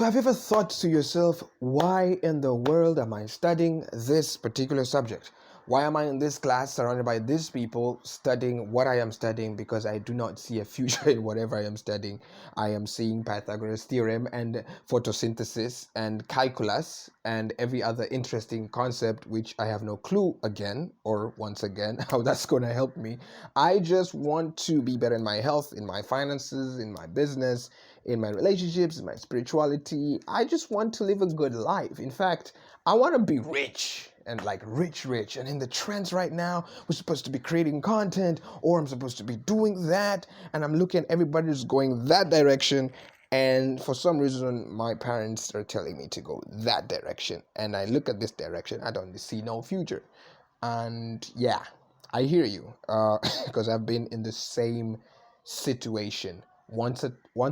So, have you ever thought to yourself, why in the world am I studying this particular subject? Why am I in this class surrounded by these people studying what I am studying? Because I do not see a future in whatever I am studying. I am seeing Pythagoras theorem and photosynthesis and calculus and every other interesting concept which I have no clue again or once again how that's going to help me. I just want to be better in my health, in my finances, in my business, in my relationships, in my spirituality. I just want to live a good life. In fact, I want to be rich and like rich. And in the trends right now, we're supposed to be creating content or I'm supposed to be doing that. And I'm looking at everybody who's going that direction. And for some reason, my parents are telling me to go that direction. And I look at this direction, I don't see no future. And yeah, I hear you because I've been in the same situation once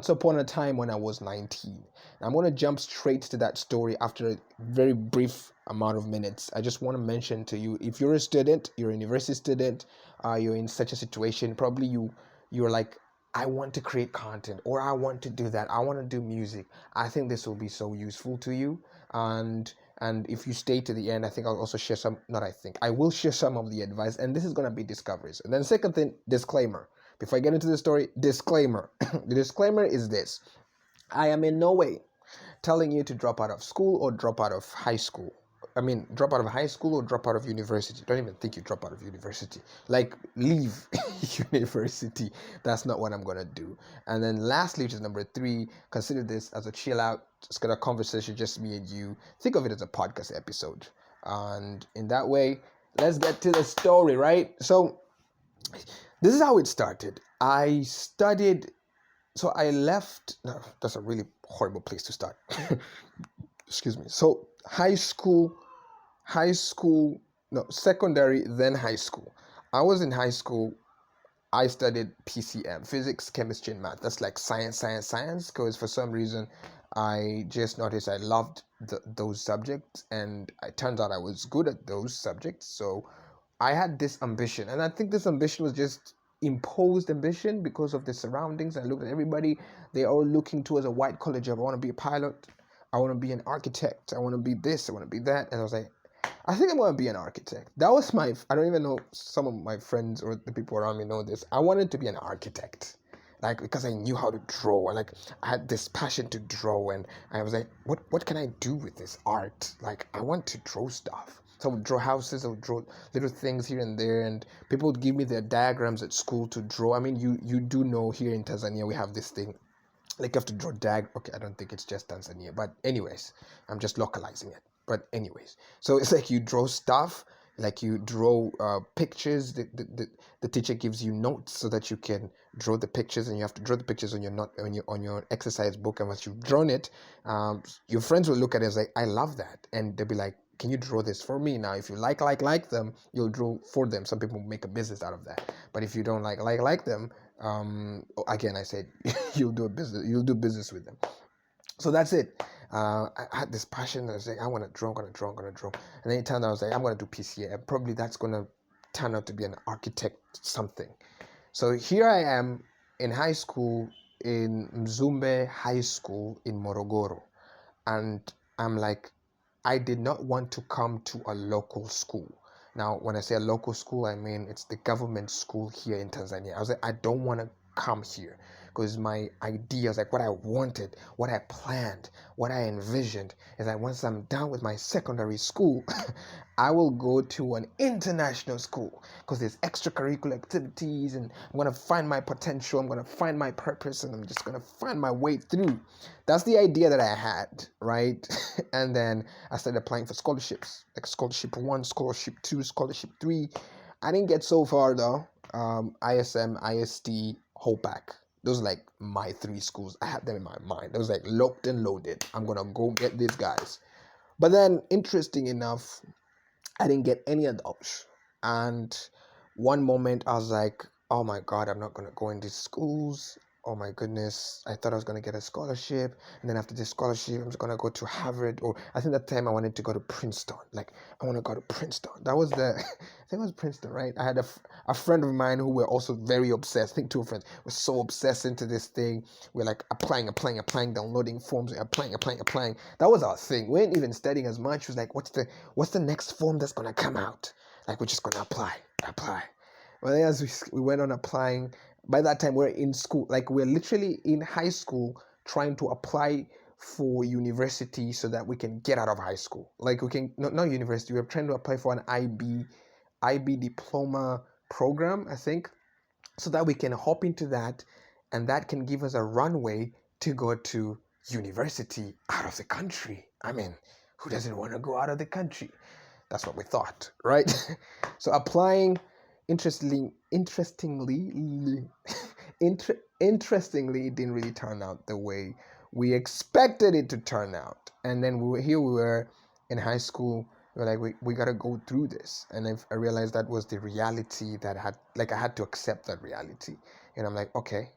upon a time when I was 19. I'm going to jump straight to that story after a very brief amount of minutes. I just want to mention to you, if you're a student, you're a university student, you're in such a situation, probably you're like, I want to create content or I want to do that. I want to do music. I think this will be so useful to you. And if you stay to the end, I think I'll also share some, not I think, I will share some of the advice. And this is going to be discoveries. And then second thing, disclaimer. Before I get into the story, disclaimer. The disclaimer is this. I am in no way telling you to drop out of school or drop out of high school. I mean, drop out of high school or drop out of university. Don't even think you drop out of university. Like, leave university. That's not what I'm going to do. And then lastly, which is number 3, consider this as a chill out. It's got a conversation, just me and you. Think of it as a podcast episode. And in that way, let's get to the story, right? So, this is how it started. I studied, so I left. No, that's a really horrible place to start. Excuse me. So high school, no, secondary, then high school. I was in high school. I studied PCM, physics, chemistry, and math. That's like science, because for some reason, I just noticed I loved those subjects, and it turns out I was good at those subjects. So I had this ambition, and I think this ambition was just imposed ambition because of the surroundings. I looked at everybody; they are all looking towards a white collar job. I want to be a pilot. I want to be an architect. I want to be this. I want to be that. And I was like, I think I'm going to be an architect. That was I don't even know, some of my friends or the people around me know this. I wanted to be an architect. Like, because I knew how to draw. And like, I had this passion to draw. And I was like, what can I do with this art? Like, I want to draw stuff. So I would draw houses, I would draw little things here and there. And people would give me their diagrams at school to draw. I mean, you do know here in Tanzania, we have this thing like you have to draw okay, I don't think it's just Tanzania, but anyways, I'm just localizing it. But anyways, so it's like you draw stuff, like you draw pictures. The teacher gives you notes so that you can draw the pictures, and you have to draw the pictures on your not on your exercise book. And once you've drawn it, your friends will look at it and say, I love that, and they'll be like, can you draw this for me? Now if you like them, you'll draw for them. Some people make a business out of that, but if you don't like them, again, I said, you'll do business with them. So that's it. I had this passion. I was like, I want to draw, and then it turned out I was like, I'm going to do PCA, and probably that's going to turn out to be an architect something. So here I am in high school, in Mzumbe High School in Morogoro, and I'm like, I did not want to come to a local school. Now, when I say a local school, I mean it's the government school here in Tanzania. I was like, I don't want to come here because my ideas, like what I wanted, what I planned, what I envisioned, is that once I'm done with my secondary school, I will go to an international school because there's extracurricular activities, and I'm going to find my potential, I'm going to find my purpose, and I'm just going to find my way through. That's the idea that I had, right? And then I started applying for scholarships, like scholarship 1, scholarship 2, scholarship 3. I didn't get so far though. ISM, IST, Hopac. Those are like my 3 schools. I had them in my mind. I was like locked and loaded. I'm gonna go get these guys. But then, interesting enough, I didn't get any of those. And one moment I was like, oh my God, I'm not gonna go in these schools. oh my goodness, I thought I was going to get a scholarship. And then after this scholarship, I'm just going to go to Harvard. Or I think that time I wanted to go to Princeton. Like, I want to go to Princeton. That was the, I think it was Princeton, right? I had a friend of mine who were also very obsessed. I think two friends were so obsessed into this thing. We're like applying, downloading forms, applying. That was our thing. We weren't even studying as much. It was like, what's the next form that's going to come out? Like, we're just going to apply. Well, then as we went on applying, by that time we're in school, like we're literally in high school trying to apply for university so that we can get out of high school. Like we can, not university, we're trying to apply for an IB diploma program, I think, so that we can hop into that, and that can give us a runway to go to university out of the country. I mean, who doesn't want to go out of the country? That's what we thought, right? So applying, interestingly, interestingly, it didn't really turn out the way we expected it to turn out. And then we were in high school. We were like, we gotta go through this. And I realized that was the reality that I had to accept that reality. And I'm like, okay,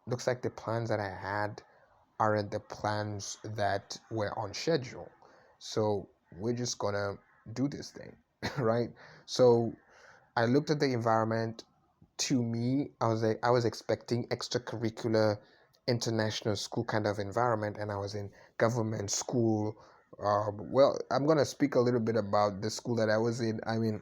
looks like the plans that I had aren't the plans that were on schedule. So we're just gonna do this thing, right? So I looked at the environment. To me, I was expecting extracurricular international school kind of environment, and I was in government school. Well, I'm gonna speak a little bit about the school that I was in. I mean,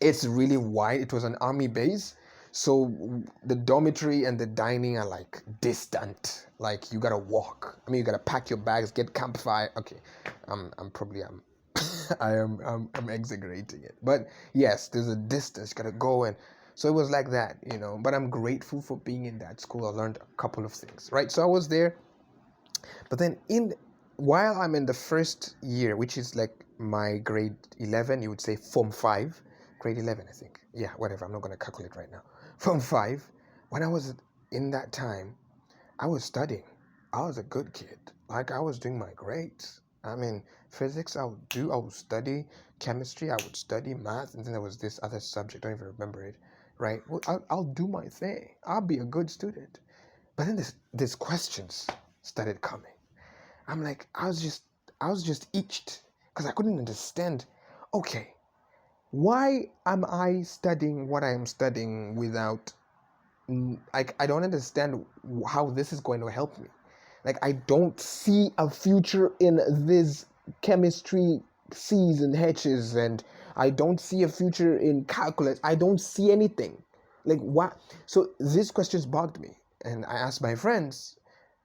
it's really wide. It was an army base, so the dormitory and the dining are like distant. Like you gotta walk. I mean, you gotta pack your bags, get campfire. Okay, I'm probably I'm exaggerating it, but yes, there's a distance. You gotta go, and so it was like that, you know. But I'm grateful for being in that school. I learned a couple of things, right? So I was there, but then while I'm in the first year, which is like my grade 11, you would say Form 5, grade 11, I think. Yeah, whatever. I'm not gonna calculate right now. Form 5. When I was in that time, I was studying. I was a good kid. Like I was doing my grades. I mean, physics I would study. Chemistry I would study. Math, and then there was this other subject. I don't even remember it. Right? Well, I'll do my thing. I'll be a good student. But then these questions started coming. I'm like, I was just itched because I couldn't understand. Okay, why am I studying what I am studying without I don't understand how this is going to help me. Like I don't see a future in this chemistry C's and H's, and I don't see a future in calculus. I don't see anything. Like what? So these questions bugged me, and I asked my friends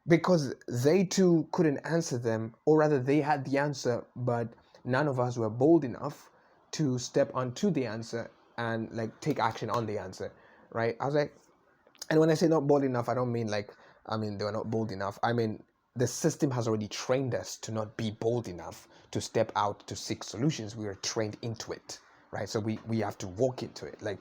because they too couldn't answer them, or rather they had the answer, but none of us were bold enough to step onto the answer and like take action on the answer, right? I was like, and when I say not bold enough, I don't mean like, I mean, they were not bold enough. I mean, the system has already trained us to not be bold enough to step out to seek solutions. We are trained into it, right? So we have to walk into it. Like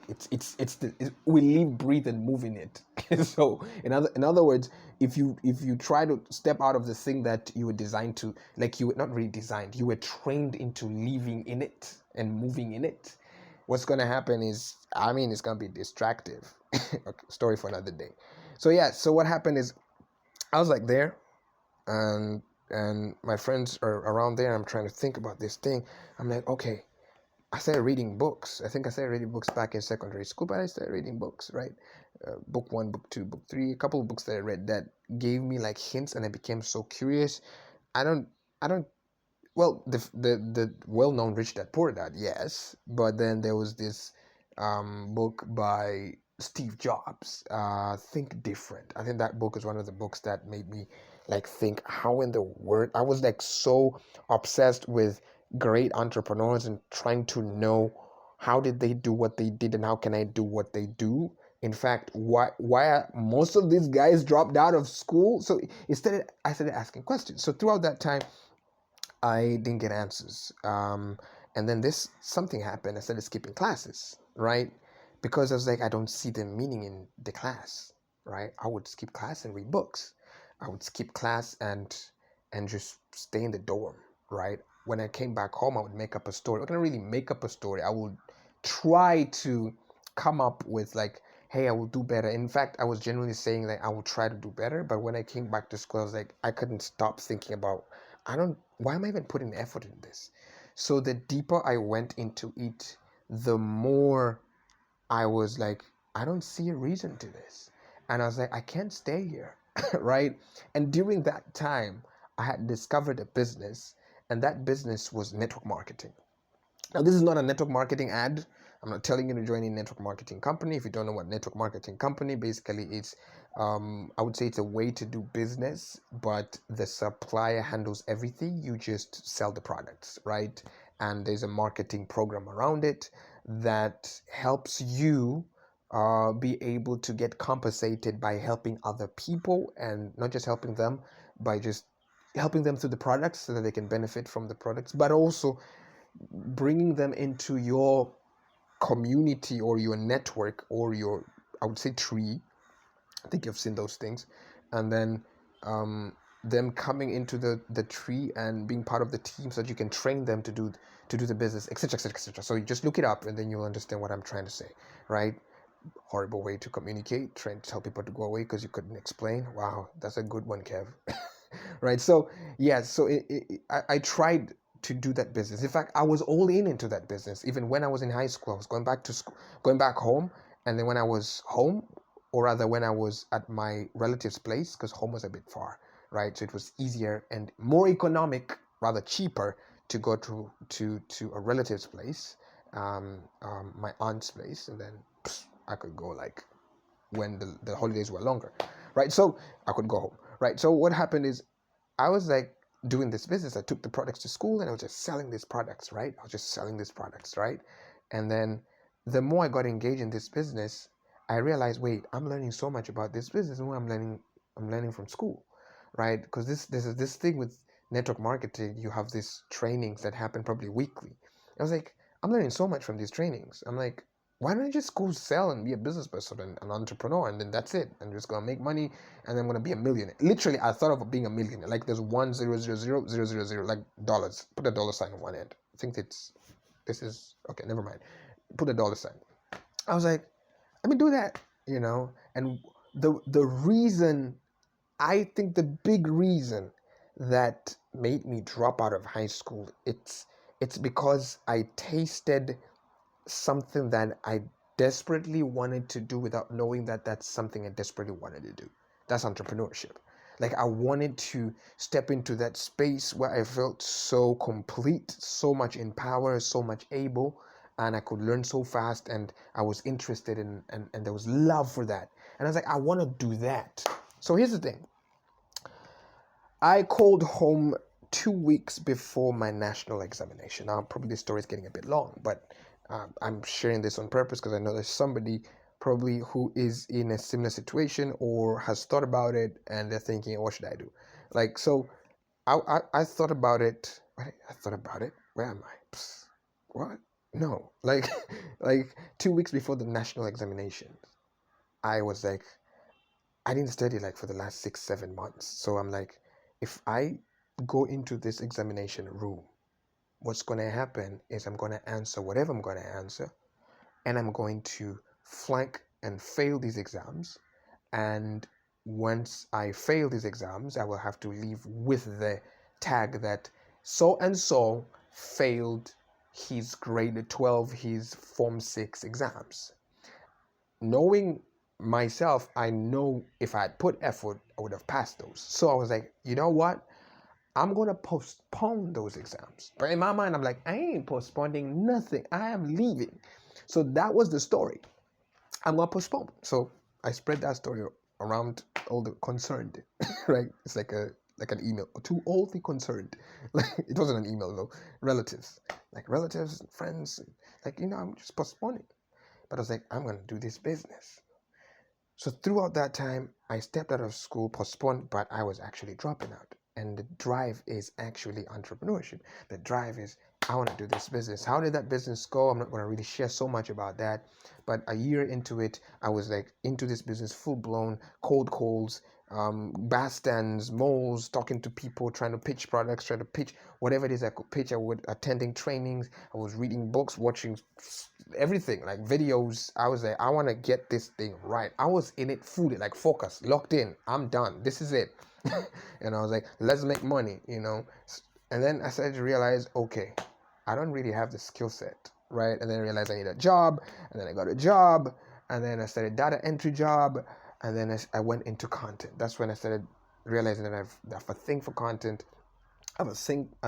we live, breathe, and move in it. So in other words, if you try to step out of the thing that you were designed to, like you were not really designed, you were trained into living in it and moving in it. What's gonna happen is, I mean, it's gonna be distractive. Okay, story for another day. So yeah, so what happened is I was like there, and my friends are around there. I'm trying to think about this thing. I'm like, okay, I started reading books. I think I started reading books back in secondary school, but I started reading books, right? Book 1, book 2, book 3, a couple of books that I read that gave me like hints, and I became so curious. I don't I don't well, the well-known Rich Dad Poor Dad, yes, but then there was this book by Steve Jobs, Think Different. I think that book is one of the books that made me like think, how in the world I was like so obsessed with great entrepreneurs and trying to know how did they do what they did and how can I do what they do. In fact, why are most of these guys dropped out of school? So I started asking questions. So throughout that time, I didn't get answers. And then this something happened. I started skipping classes, right? Because I was like, I don't see the meaning in the class, right? I would skip class and read books. I would skip class and just stay in the dorm, right? When I came back home, I would make up a story. I couldn't really make up a story. I would try to come up with like hey, I will do better. In fact, I was genuinely saying that I will try to do better. But when I came back to school, I was like, I couldn't stop thinking about, why am I even putting effort in this? So the deeper I went into it, the more I was like, I don't see a reason to this. And I was like, I can't stay here, right? And during that time, I had discovered a business, and that business was network marketing. Now, this is not a network marketing ad. I'm not telling you to join a network marketing company. If you don't know what network marketing company, basically it's, I would say it's a way to do business, but the supplier handles everything. You just sell the products, right? And there's a marketing program around it that helps you be able to get compensated by helping other people, and not just helping them by just helping them through the products so that they can benefit from the products, but also bringing them into your community or your network or your, I would say, tree. I think you've seen those things. And then um, them coming into the tree and being part of the team so that you can train them to do the business, etc., etc., etc. So you just look it up and then you'll understand what I'm trying to say, right? Horrible way to communicate, trying to tell people to go away because you couldn't explain. Wow, that's a good one, Kev. Right? So yeah, so I tried to do that business. In fact, I was all in into that business. Even when I was in high school, I was going back to school, going back home, and then when I was home, or rather when I was at my relative's place, because home was a bit far, right? So it was easier and more economic, rather cheaper, to go to a relative's place, my aunt's place, and then I could go like when the holidays were longer, right? So I could go home, right? So what happened is I was like doing this business. I took the products to school and I was just selling these products, right? I was just selling these products, right? And then the more I got engaged in this business, I realized, wait, I'm learning so much about this business and what I'm learning from school, right? Because this is this thing with network marketing, you have these trainings that happen probably weekly. I was like, I'm learning so much from these trainings. I'm like, why don't I just go sell and be a business person and an entrepreneur, and then that's it. I'm just gonna make money and then I'm gonna be a millionaire. Literally, I thought of being a millionaire. Like there's 1,000,000,000 like dollars. Put a dollar sign on one end. I think this is okay. Never mind. Put a dollar sign. I was like, let me do that, And the reason, I think the big reason that made me drop out of high school, it's because I tasted something that I desperately wanted to do without knowing that that's something I desperately wanted to do. That's entrepreneurship. Like I wanted to step into that space where I felt so complete, so much in power, so much able, and I could learn so fast, and I was interested in, and there was love for that. And I was like, I want to do that. So here's the thing. I called home 2 weeks before my national examination. Now, probably the story is getting a bit long, but I'm sharing this on purpose because I know there's somebody probably who is in a similar situation or has thought about it and they're thinking, what should I do? Like, so I thought about it. I thought about it. Where am I? Psst, what? No, like, like 2 weeks before the national examination, I was like, I didn't study like for the last 6, 7 months. So I'm like, if I go into this examination room, what's going to happen is I'm going to answer whatever I'm going to answer, and I'm going to flunk and fail these exams. And once I fail these exams, I will have to leave with the tag that so and so failed his grade 12, his Form 6 exams. Knowing myself, I know if I had put effort, I would have passed those. So I was like, you know what? I'm going to postpone those exams. But in my mind, I'm like, I ain't postponing nothing. I am leaving. So that was the story. I'm going to postpone. So I spread that story around all the concerned, right? It's like an email to all the concerned. Like it wasn't an email though. Relatives, like relatives, friends, like I'm just postponing. But I was like, I'm going to do this business. So throughout that time, I stepped out of school, postponed, but I was actually dropping out. And the drive is actually entrepreneurship. The drive is, I want to do this business. How did that business go? I'm not going to really share so much about that. But a year into it, I was like into this business, full blown, cold calls, bar stands, malls, talking to people, trying to pitch products, trying to pitch whatever it is I could pitch. I would attending trainings. I was reading books, watching everything, like videos. I was like, I want to get this thing right. I was in it fully, like focused, locked in. I'm done. This is it. And I was like, let's make money, you know. And then I started to realize, okay, I don't really have the skill set, right? And then I realized I need a job, and then I got a job, and then I started data entry job, and then I went into content. That's when I started realizing that I have a thing for content. I have a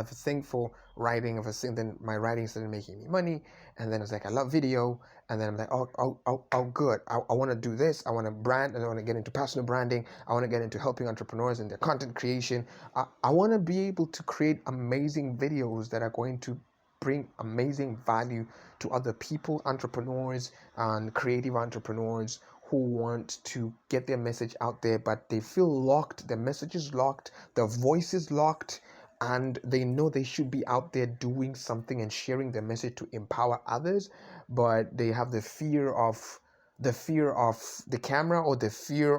thing for writing. I have a thing. Then my writing started making me money, and then I was like, I love video, and then I'm like, oh, good. I want to do this. I want to brand, and I want to get into personal branding. I want to get into helping entrepreneurs in their content creation. I want to be able to create amazing videos that are going to bring amazing value to other people, entrepreneurs and creative entrepreneurs who want to get their message out there, but they feel locked, their message is locked, their voice is locked, and they know they should be out there doing something and sharing their message to empower others, but they have the fear of the camera, or the fear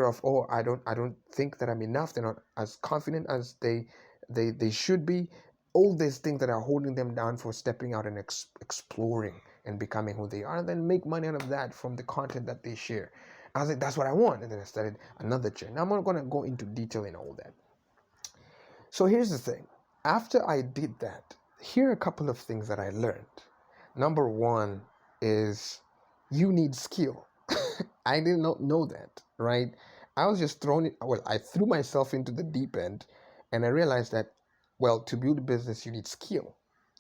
of, oh, I don't think that I'm enough. They're not as confident as they should be. All these things that are holding them down for stepping out and exploring and becoming who they are, and then make money out of that from the content that they share. I was like, that's what I want. And then I started another journey. Now I'm not going to go into detail in all that. So here's the thing. After I did that, here are a couple of things that I learned. Number one is you need skill. I did not know that, right? I was just I threw myself into the deep end, and I realized that, well, to build a business, you need skill.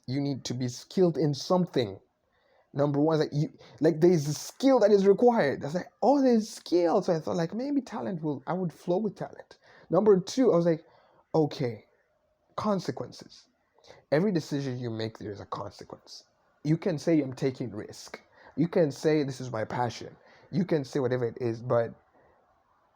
You need to be skilled in something. Number one, that you like, there's a skill that is required. I was like, oh, there's skill. So I thought, like, maybe I would flow with talent. Number two, I was like, okay, consequences. Every decision you make, there's a consequence. You can say I'm taking risk. You can say this is my passion. You can say whatever it is, but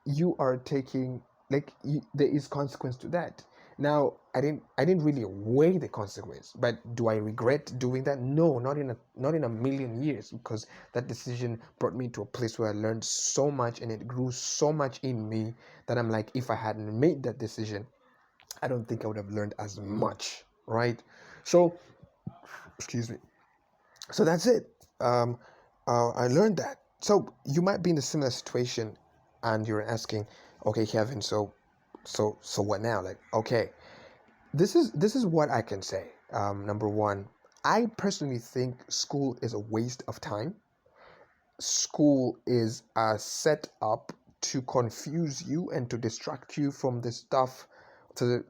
you are taking, there is consequence to that. Now, I didn't really weigh the consequence, but do I regret doing that? No, not in a million years, because that decision brought me to a place where I learned so much, and it grew so much in me, that I'm like, if I hadn't made that decision, I don't think I would have learned as much, right? So, excuse me. So that's it. I learned that. So you might be in a similar situation, and you're asking, okay, Kevin, so what now? Like, okay, this is what I can say. Number one, I personally think school is a waste of time. School is a setup to confuse you and to distract you from the stuff,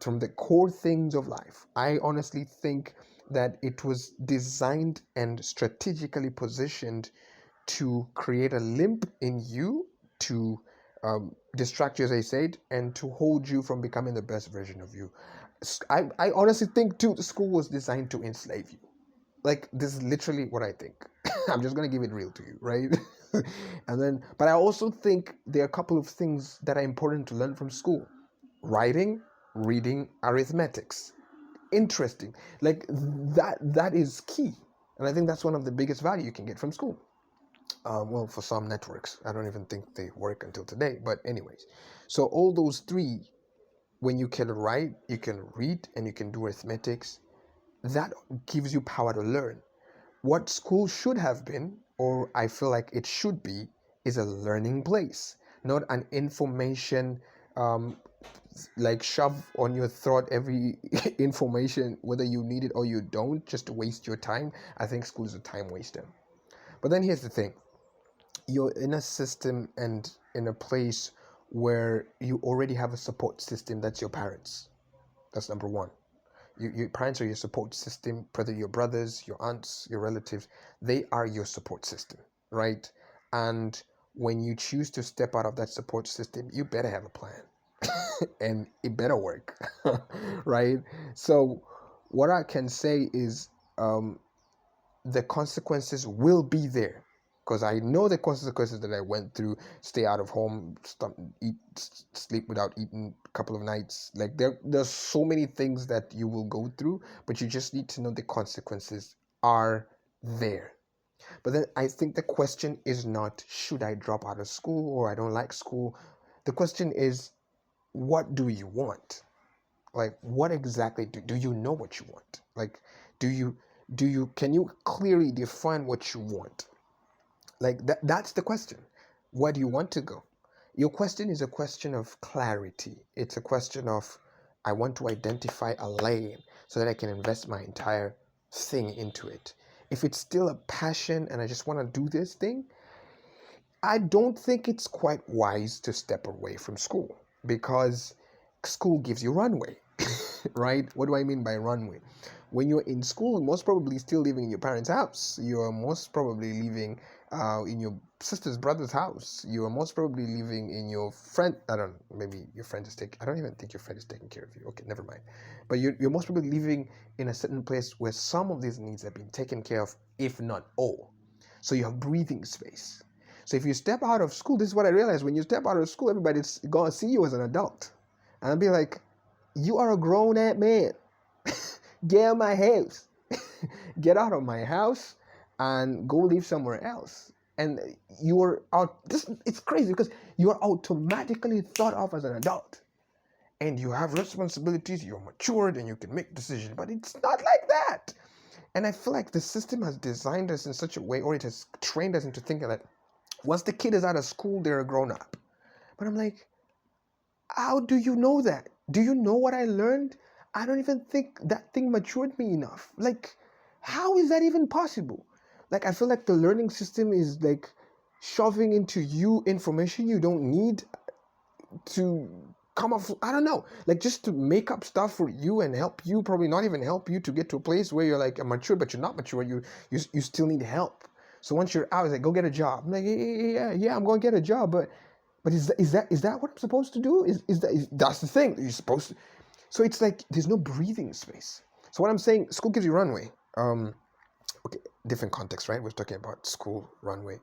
from the core things of life. I honestly think that it was designed and strategically positioned to create a limp in you, to distract you, as I said, and to hold you from becoming the best version of you. I honestly think too, the school was designed to enslave you. Like, this is literally what I think. I'm just gonna give it real to you, right? And then, but I also think there are a couple of things that are important to learn from school: writing, reading, arithmetics. Interesting. Like, that is key, and I think that's one of the biggest value you can get from school. Well, for some networks, I don't even think they work until today. But anyways, so all those three, when you can write, you can read, and you can do arithmetics, that gives you power to learn. What school should have been, or I feel like it should be, is a learning place, not an information, um, like, shove on your throat every information, whether you need it or you don't, just to waste your time. I think school is a time waster. But then here's the thing: you're in a system and in a place where you already have a support system. That's your parents. That's number one. Your parents are your support system, whether your brothers, your aunts, your relatives, they are your support system, right? And when you choose to step out of that support system, you better have a plan. And it better work. Right? So what I can say is, the consequences will be there, because I know the consequences that I went through. Stay out of home, sleep without eating a couple of nights. Like, there's so many things that you will go through, but you just need to know the consequences are there. But then I think the question is not, should I drop out of school or I don't like school? The question is, what do you want? Like, what exactly do you know what you want? Like, do you can you clearly define what you want? Like that's the question. Where do you want to go? Your question is a question of clarity. It's a question of, I want to identify a lane so that I can invest my entire thing into it. If it's still a passion and I just want to do this thing, I don't think it's quite wise to step away from school, because school gives you runway, right? What do I mean by runway? When you're in school, you're most probably still living in your parents' house. You're most probably living in your sister's brother's house. You are most probably living in your friend. I don't. Maybe your friend is taking. I don't even think your friend is taking care of you. Okay, never mind. But you're most probably living in a certain place where some of these needs have been taken care of, if not all. So you have breathing space. So if you step out of school, this is what I realized. When you step out of school, everybody's gonna see you as an adult, and I'll be like, "You are a grown-up man. Get out of my house. Get out of my house, and go live somewhere else." And you're out. It's crazy because you are automatically thought of as an adult, and you have responsibilities. You're matured, and you can make decisions. But it's not like that. And I feel like the system has designed us in such a way, or it has trained us into thinking that once the kid is out of school, they're a grown up. But I'm like, how do you know that? Do you know what I learned? I don't even think that thing matured me enough. Like, how is that even possible? Like, I feel like the learning system is like shoving into you information you don't need to come off. I don't know, like just to make up stuff for you and help you, probably not even help you to get to a place where you're like mature, but you're not mature. You still need help. So once you're out, it's like, go get a job. I'm like, yeah, I'm going to get a job, but is that what I'm supposed to do? That's the thing you're supposed to? So it's like there's no breathing space. So what I'm saying, school gives you runway. Okay, different context, right? We're talking about school runway.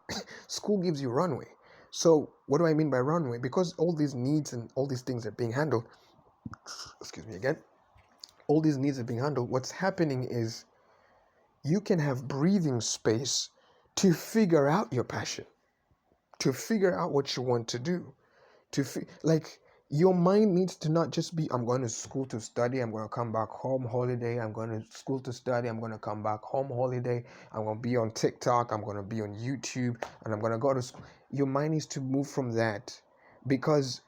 School gives you runway. So what do I mean by runway? Because all these needs and all these things are being handled. Excuse me again. All these needs are being handled. What's happening is you can have breathing space to figure out your passion, to figure out what you want to do, like your mind needs to not just be, I'm going to school to study, I'm going to come back home holiday, I'm going to school to study, I'm going to come back home holiday, I'm going to be on TikTok, I'm going to be on YouTube, and I'm going to go to school. Your mind needs to move from that, because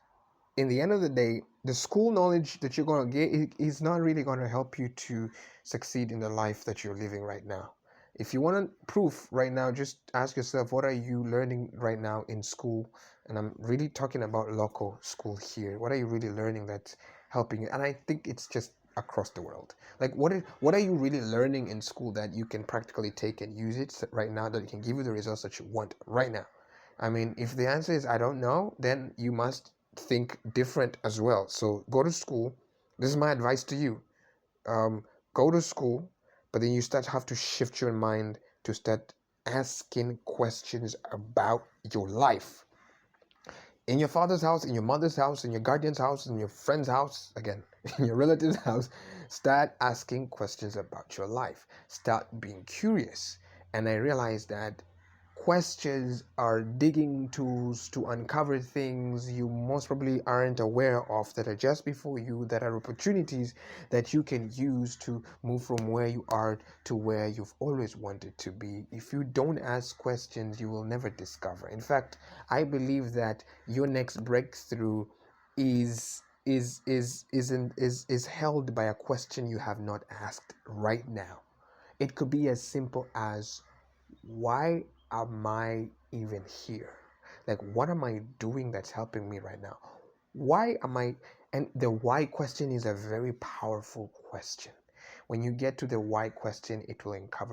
in the end of the day, the school knowledge that you're going to get is not really going to help you to succeed in the life that you're living right now. If you want proof right now, just ask yourself, what are you learning right now in school? And I'm really talking about local school here. What are you really learning that's helping you? And I think it's just across the world. Like, what are you really learning in school that you can practically take and use it right now, that it can give you the results that you want right now? I mean, if the answer is I don't know, then you must think different as well. So go to school. This is my advice to you. Go to school, but then you have to shift your mind to start asking questions about your life. In your father's house, in your mother's house, in your guardian's house, in your friend's house, again, in your relative's house, start asking questions about your life. Start being curious. And I realized that questions are digging tools to uncover things you most probably aren't aware of, that are just before you, that are opportunities that you can use to move from where you are to where you've always wanted to be. If you don't ask questions, you will never discover. In fact, I believe that your next breakthrough is held by a question you have not asked right now. It could be as simple as, why am I even here? Like, what am I doing that's helping me right now? Why am I? And the why question is a very powerful question. When you get to the why question, it will uncover